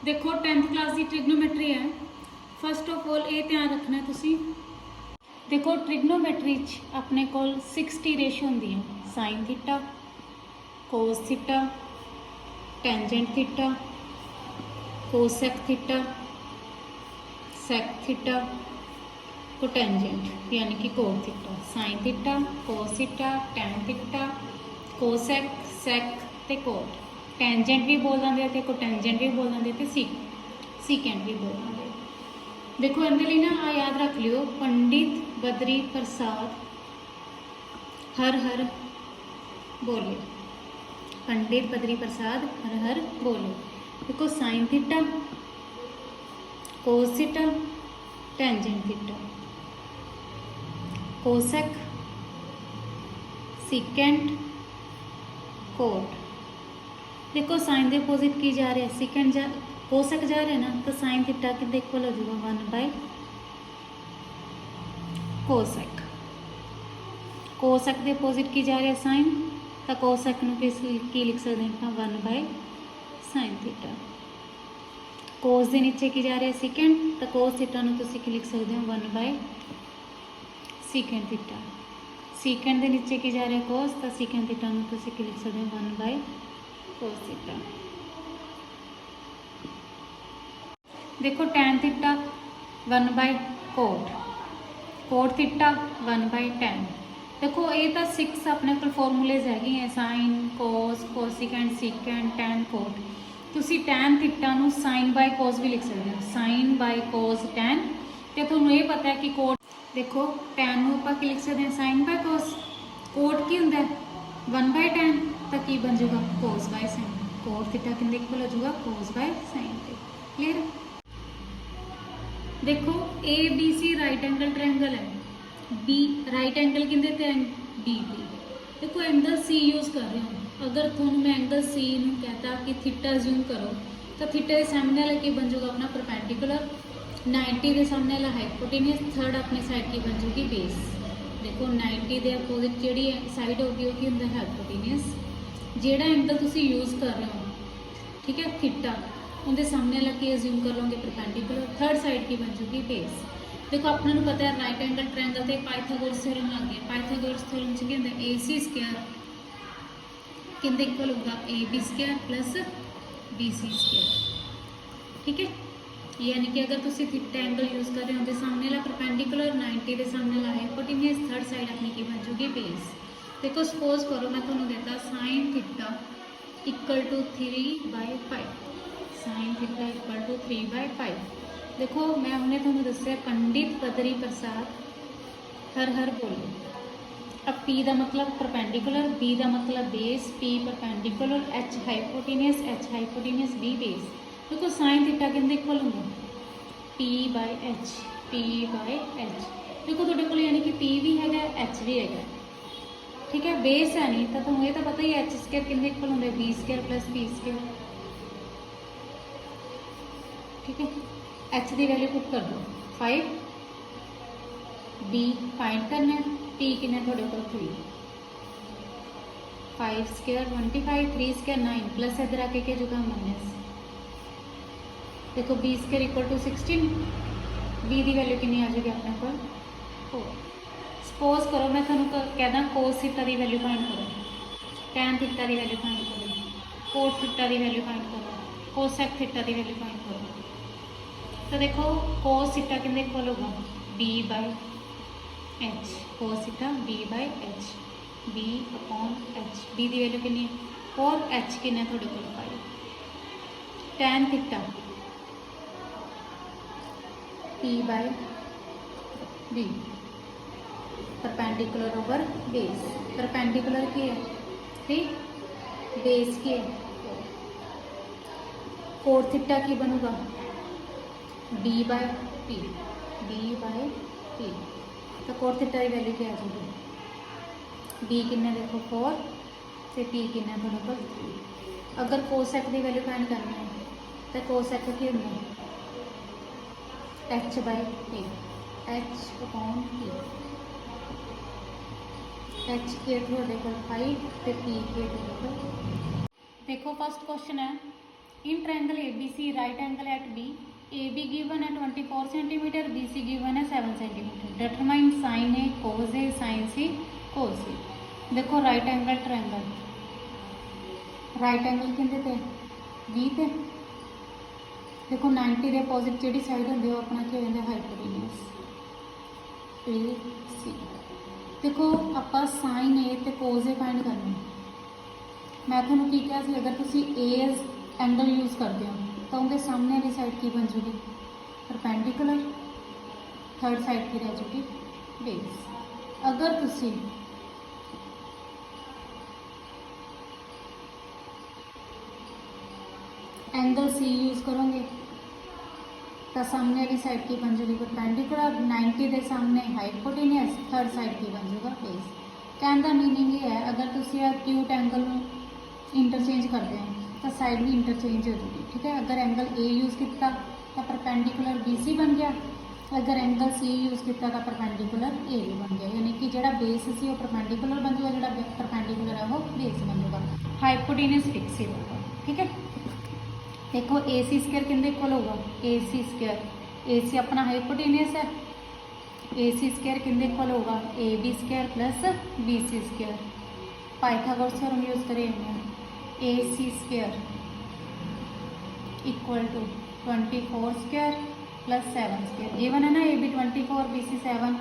देखो 10th class की ट्रिग्नोमैट्री है। फस्ट ऑफ ऑल ये ध्यान रखना है तुसी। देखो ट्रिग्नोमैट्री अपने को 60 रेशो होंगी है। Sine theta, cos theta, tangent theta, cosec theta, sec theta, cotangent यानी कि cot theta. Sine theta, cos theta, tan theta, cosec, sec ते कोट। टेंजेंट भी बोल देंगे तो कोटेंजेंट भी बोल देंगे तो सीकेंट भी बोल देंगे। देखो इहदे लिए ना याद रख लियो, पंडित बद्री प्रसाद हर हर बोले। पंडित बद्री प्रसाद हर हर बोले। देखो sine theta, cos theta, tangent theta, cosec, secant, cot. देखो साइन के अपोजिट की जा रहा है, सीकेंट जा कोसेक जा रहा है ना, तो साइन थीटा कि देखो हो जाएगा 1/, कोसेक। कोसेक के अपोजिट की जा रहा है साइन, तो कोसेक की लिख सकते हैं 1/, साइन थीटा। कोस के नीचे की जा रहा है सीकेंट, तो कोस थीटा की लिख सकते हो 1/, सीकेंट थीटा। सीकेंट के नीचे की जा रहा है कोस, तो सीकेंट थीटा की लिख सकते हो 1/, कोस थीटा। देखो tan theta 1/, cot. Cot theta 1/10। देखो ये तो 6 अपने को फॉर्मूलेज है, sine, cos, cosecant, secant, tan, cot. तुसी टैन थीटा नू साइन बाय कोस भी लिख सकते हो, साइन बाय कोस टैन। तो तुहानू ये पता है कि कोट, देखो टैन नू आपां की लिख सकते हैं साइन बाय कोस। कोट की हुंदा है 1/10, तो की बन जाऊगा cos by sine. Cot theta किंदे इक्वल हो जाऊगा कोस बाय साइन। क्लियर। देखो A B C right angle triangle है, बी राइट एंगल किंदे ते बी बी। देखो एंगल सी यूज कर रहे हो। अगर तुहानू मैं एंगल सी नू कहता कि थीटा ज्यूम करो, तो थीटा के सामने वाला की बन जाऊगा अपना परपेंडिकुलर, 90 के सामने वाला हाइपोटेनियस, थर्ड अपनी साइड की बन जाऊगी बेस। देखो 90 के अपोजिट जी साइड होगी वो होंगे हाइपोटेनियस। जेड़ा एंगल तुसी यूज कर रहे हो, ठीक है, थीटा, उनके सामने वाला की अज्यूम कर लोगे परपेंडिकुलर, थर्ड साइड की बन जाएगी बेस। देखो अपने पता है राइट एंगल ट्रायंगल से पाइथागोरस थ्योरम लग गया। पाइथागोरस थ्योरम क्या होता है, AC स्क्वायर किंदे इक्वल होगा AB square plus BC square. ठीक है, यानी कि अगर तुम थीटा एंगल यूज कर रहे हो तो सामने वाला परपेंडिकुलर, 90 के सामने वाला हाइपोटेनियस, थर्ड साइड अपनी की बन जाएगी बेस। देखो सपोज करो मैं तुम्हें देता sine theta equal to 3/5, sine theta equal to 3/5। देखो मैं उन्हें तुम्हें दसिया पंडित बद्री प्रसाद हर हर बोले। अब P का मतलब परपेंडिकुलर, B का मतलब base, P perpendicular, H hypotenuse, B base. देखो साइन थीटा किंदे इक्वल होंगे P/H, P/H। देखो थोड़े को यानी कि P भी है, H भी है, ठीक है, बेस है नहीं तो तुम्हें तो पता ही है H स्क्वायर किंदे इक्वल होंगे B square plus P square. ठीक है, H की वैल्यू पुट कर दो 5, B फाइंड करना है, P किन्ने थोड़े को 3, 5 स्क्वायर 25, 3 स्क्वायर 9 प्लस इधर आके क्या जुगा माइनस। देखो B square equal to 16, B की वैल्यू कितनी आ जाएगी अपने को 4। सपोज करो मैं थोड़ा कहना कोस थीटा की वैल्यू फाइंड करो, टैन थीटा की वैल्यू फाइंड करो, कोट थीटा की वैल्यू फाइंड करो, कोसेक थीटा की वैल्यू फाइंड करो। तो देखो कोस थीटा कितने इक्वल होगा B/H, cos theta B/H, B/H, B की वैल्यू कितनी 4, H कितने थोड़े को 5। Tan theta P/B, perpendicular over base. Perpendicular की है 3, बेस की है 4। कोट थीटा की बनूगा B/P, B/P। तो कोट थीटा की वैल्यू क्या आ जाएगी, B किन्ने देखो 4 से P किन्ने थोड़े को 3। अगर कोसेक की वैल्यू फाइंड करनी है तो कोसेक की होंगे H/P, H/P। H के थोड़े को 5 तो P के थोड़े को। देखो फर्स्ट क्वेश्चन है In triangle ABC, right angle at B, AB given at 24 cm, BC given at 7 cm. Determine sin A, cos A, sin C, cos C. देखो right angle triangle, right angle किंदे ते B ते देखो 90 ਦੇ opposite ਜਿਹੜੀ side ਹੁੰਦੀ ਉਹ ਆਪਣਾ ਕੀ ਹੋ ਜਾਂਦਾ ਹਾਈਪੋਟੇਨਸ AC। देखो ਆਪਾਂ sin A ਤੇ cos A फाइंड करना। मैं ਤੁਹਾਨੂੰ ਕੀ ਕਿਹਾ ਸੀ, ਅਗਰ ਤੁਸੀਂ A एंगल यूज़ करते हो तो उनके सामने वाली साइड की बन जूगी परपेंडिकुलर, थर्ड साइड की रह जूगी बेस। अगर तुसी एंगल C यूज़ करोगे तो सामने वाली साइड की बन जूगी परपेंडिकुलर, 90 के सामने हाइपोटेनियस, थर्ड साइड की बन जूगा बेस। कहने का मीनिंग ये है, अगर तुसी एक्यूट एंगल इंटरचेंज करते हैं तो साइड भी इंटरचेंज हो जाएगी, ठीक है। अगर एंगल A यूज़ किया तो परपेंडिकुलर BC बन गया, अगर एंगल C यूज़ किया तो परपेंडिकुलर A भी बन गया, यानी कि जो बेस सी वो परपेंडिकुलर बन जाएगा, जो परपेंडिकुलर है वो बेस बन जाएगा, हाइपोटेनस फिक्स ही होगा, ठीक है। देखो AC स्क्वायर किंदे इक्वल होगा, AC स्क्वायर, AC अपना हाइपोटेनस है, AC स्क्वायर किंदे इक्वल होगा AB square plus BC square. Pythagoras theorem use करेंगे, AC square equal to 24 square plus 7 square. Given है ना AB 24, BC 7,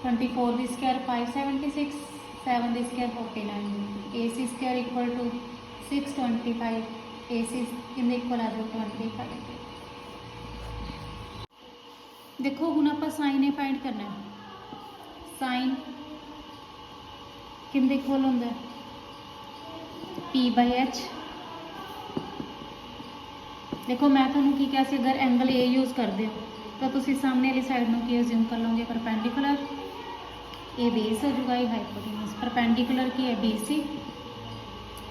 24 दी स्क्वायर 576, 7 दी square 49। AC square equal to 625, AC किंदे इक्वल आ जाओ 25। देखो हुण आपां साइन ए फाइंड करना है। साइन किंदे इक्वल होंदा है P/H। देखो मैं तुहानूं की कहा सी, अगर एंगल A यूज़ करते हो तो तुसी सामने वाली साइड में की अज्यूम कर लोगे परपेंडिकुलर, ए बेस हो जाएगा, ये हाइपोटेनस। परपेंडिकुलर की है BC,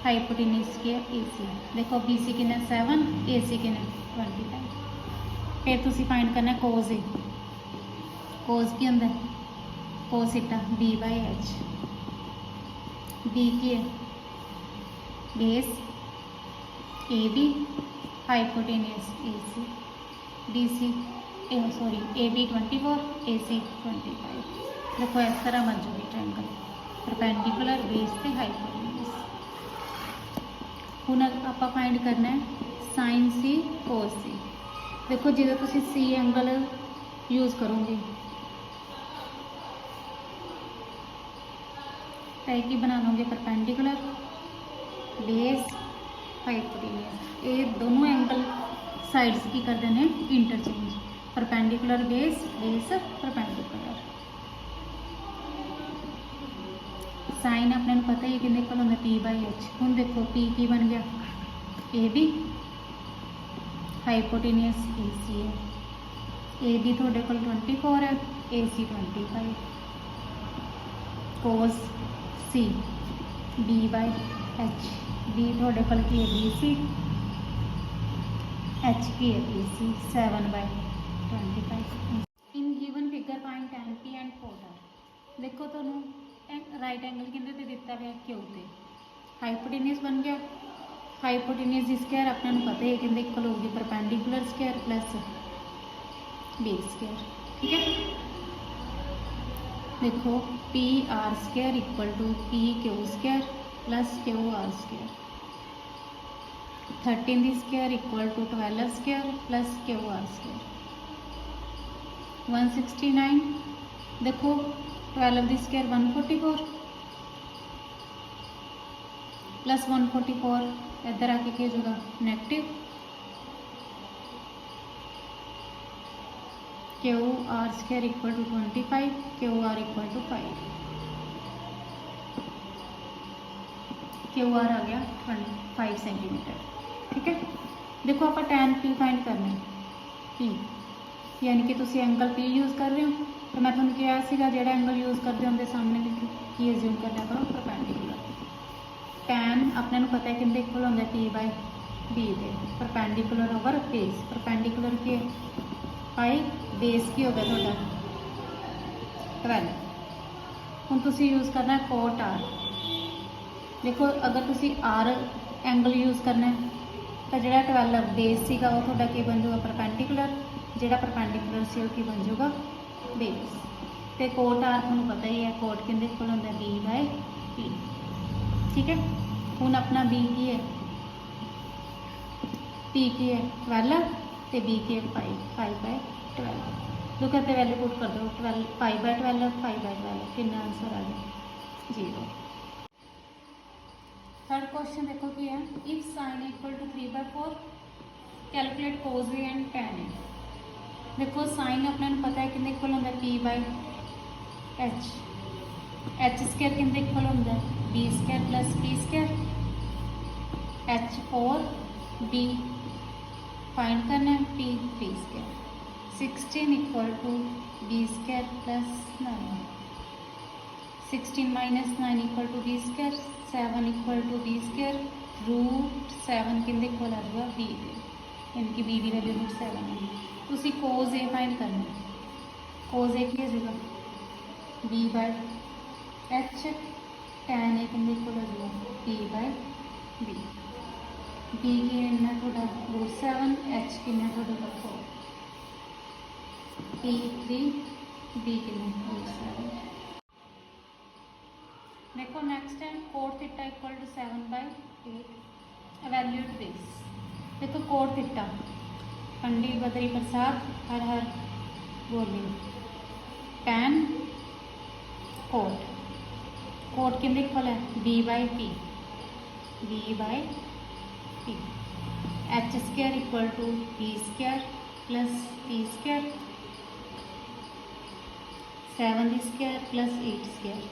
हाइपोटेनस की है AC। देखो BC कितना 7, AC कितना 25। फिर तुसी फाइंड करना cos A। cos की होंदा cos थीटा B/H। B की है base AB, hypotenuse AC, BC sorry AB 24, AC 25। देखो इस तरह बन जाएगी ट्रायंगल, परपेंडिकुलर, बेस से हाइपोटेनियस। हुण आपां फाइंड करना है साइन C cos C। देखो जो तुसीं C एंगल यूज़ करोगे तो की बना लोगे परपेंडिकुलर, बेस, हाइपोटेनियस। ये दोनों एंगल साइड्स की करते हैं interchange, perpendicular base, base perpendicular. Sine अपने पता ही कि इक्वल होंगे P/H। हुण देखो P की बन गया AB, हाइपोटेनियस AC है, AB थोड़े को 24 है, AC 25। cos C B/H, B थोड़े को की है BC, H की है BC 7/25। In given figure find tan P and cot R। देखो तुहानूं राइट एंगल किंदे ते दिता गया क्यू ते, हाइपोटेनियस बन गया, हाइपोटेनियस की स्क्वायर अपने पता है कि इक्वल होगी perpendicular square plus base square, ठीक है। देखो PR square equal to PQ square plus QR square. 13 दी square equal to 12 square plus QR square. 169। देखो 12 दी स्क्वायर 144 प्लस 144 इधर आके क्या हो जाएगा negative. QR square equal to 25, QR equal to 5, QR आ गया 5 सेंटीमीटर, ठीक है। देखो आप tan P फाइंड करना है, P यानी कि तुम एंगल P यूज़ कर रहे हो तो मैं तुम्हें कहा सीगा जो एंगल यूज़ करते होंगे सामने की अज्यूम कर लिया करो परपेंडिकुलर। tan अपने पता है कि इक्वल होंगे P/B दे, परपेंडिकुलर ओवर बेस, परपेंडिकुलर के पाई, बेस की हो गया थोड़ा 12। हम तुम यूज़ करना cot R। देखो अगर तुसी आर एंगल यूज़ करना है तो जो 12 बेस सीगा वो थोड़ा की बन जाऊगा परपेंडिकुलर, जो परपेंडिकुलर से वो की बन जाऊगा बेस। तो कोट आर थोड़ा पता ही है, कोट किंदे कोल होंदा बी बाय पी। ठीक है, हुण अपना बी की है, पी की है 12 तो बी की है 5 बाय 12। दो कहते वैल्यू पुट कर दो 12 5 बाय 12 5 बाय 12 कितना आंसर आ गया 0। थर्ड क्वेश्चन देखो कि है if sine equal to 3/4 calculate cos A and tan A. देखो साइन अपने पता है कितने इक्वल होंगे P by H, H square कितने इक्वल होंगे B square plus P square, H 4 B find करना है P 3 square. 16 equal to B square plus 9, 16 minus 9 equal to B square, 7 equal to B square root 7 कितने equal आ जाएगा B के, यानी कि B की वैल्यू रूट 7 है। तुसी कोज ए फाइंड करना है, कोज ए की हो जाएगा बी बाय एच, tan ए कितने इक्वल हो जाएगा पी बाय बी, बी की इन्ना थोड़ा रूट 7, एच की इन्ना थोड़ा 4, पी 3 बी की रूट 7। देखो नेक्स्ट है cot theta equal to 7/8, evaluate this. देखो कोट थीटा पंडित बद्री प्रसाद हर हर बोली, टैन कोट, कोट कितने इक्वल है B by P, B by P, H square equal to B square plus P square, 7 square plus 8 square,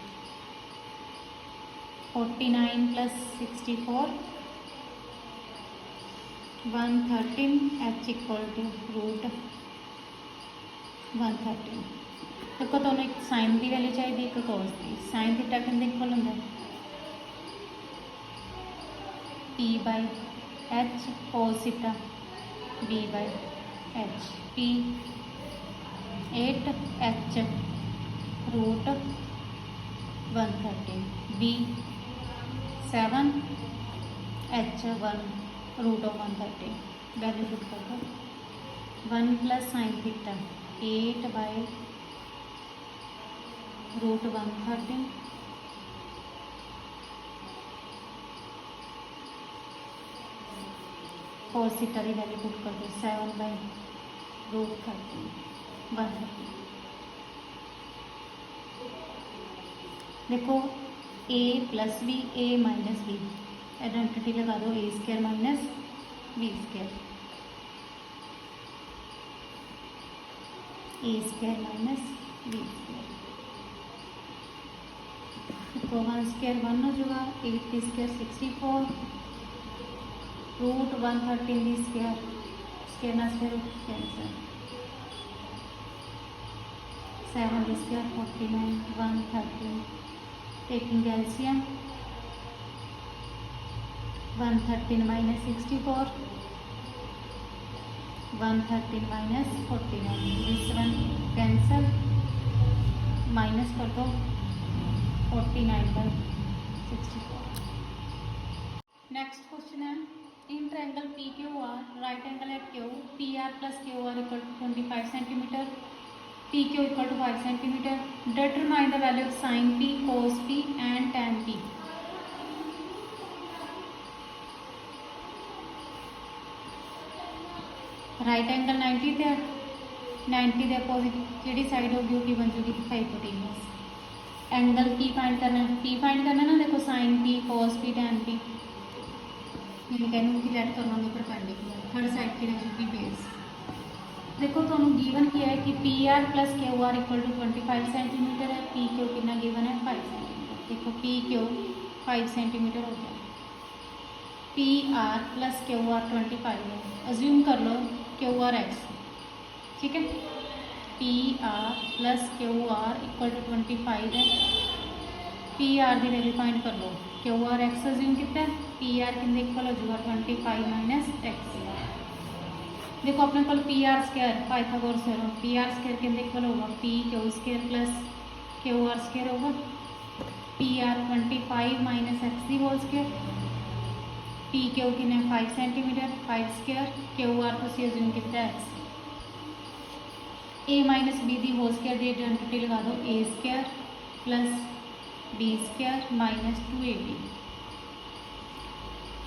49 plus 64 113, H equal to root 113। देखो दोनों एक sign की वैल्यू चाहिए एक कोस की। साइन थीटा कितने इक्वल होंगे P by H, cos theta B by H, P 8 H root 113, B 7 H 1 root of 113, value put कर दो 1 plus sine theta 8 by root 113, cos theta की वैल्यू पुट कर दो 7 बाय रूट 13 113। देखो a plus B A minus B, identity लगा दो A square minus B square, A square minus B square. तो 1 square 1 हो जाएगा, 8 square 64 root 113 B square, square ना square cancel, 7 square 49 113, taking LCM 113 minus 64 113 minus 49, this one cancel, minus कर दो 49 by 64। Next question है in triangle P Q R right angle at Q P R plus Q R equal to 25 centimetre, P Q equal to 5 centimetre, determine the value of sine P cos P and tan P. Right angle 90 थे, 90 के opposite जी side होगी वो बन जूगी hypotenuse. Angle P find करना है, P find करना ना, देखो sine P cos P tan P, मैं कहूँ कि लेट करना होगा परपेंडिकुलर, थर्ड साइड की रहेगी बेस। देखो तुम गिवन किया है कि P R plus Q R equal to 25 centimetre है, पी क्यू कितना गिवन है 5 सेंटीमीटर। देखो पी क्यू 5 सेंटीमीटर हो गया, P R plus Q are 25 है, अज्यूम कर लो क्यू आर एक्स, ठीक है, P R plus Q R equal to 25 है, पी आर की वैल्यू फाइंड कर लो, क्यू आर एक्स अज्यूम कितना, पी आर कितने इक्वल हो जाएगा 25 माइनस एक्स। देखो अपने को P R square Pythagoras theorem, P R square कितने इक्वल होगा P Q square plus Q R square होगा, पी आर 25 माइनस एक्स दी होल स्केयर, पी क्यू किन्ने 5 सेंटीमीटर 5 स्केयर, क्यू आर तुसीं अज्यूम किया एक्स, ए माइनस बी दी whole square की identity लगा दो A square plus B square minus 2ab,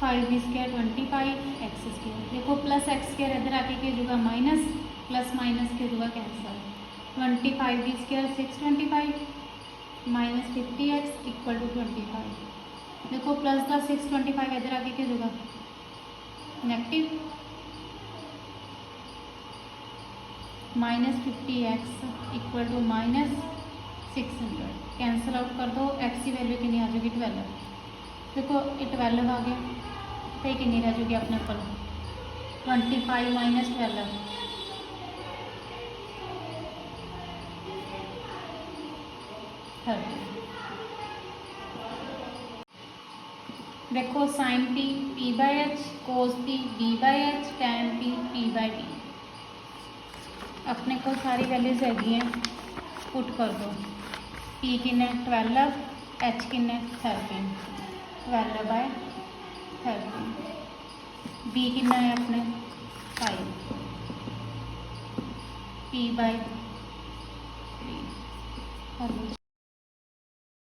5b square 25 X square. देखो plus X square इधर आके क्या होगा माइनस, प्लस माइनस क्या होगा cancel, 25b square 625 minus 50x equal to 25। देखो प्लस का 625 इधर आके क्या होगा negative, minus 50x equal to minus 600, cancel out कर दो, एक्स की वैल्यू कितनी आ जाएगी 12। देखो ये 12 आ गया तो ये कितनी रह जाएगी अपने पर 25 माइनस 12, 30। देखो sine P P by H, cos P B by H, tan P P by T. अपने को सारी वैल्यूज है पुट कर दो, पी किन्ने 12, एच किन्ने 13, 12 बाय 13, बी किन्ना है अपने 5, पी बाई 3।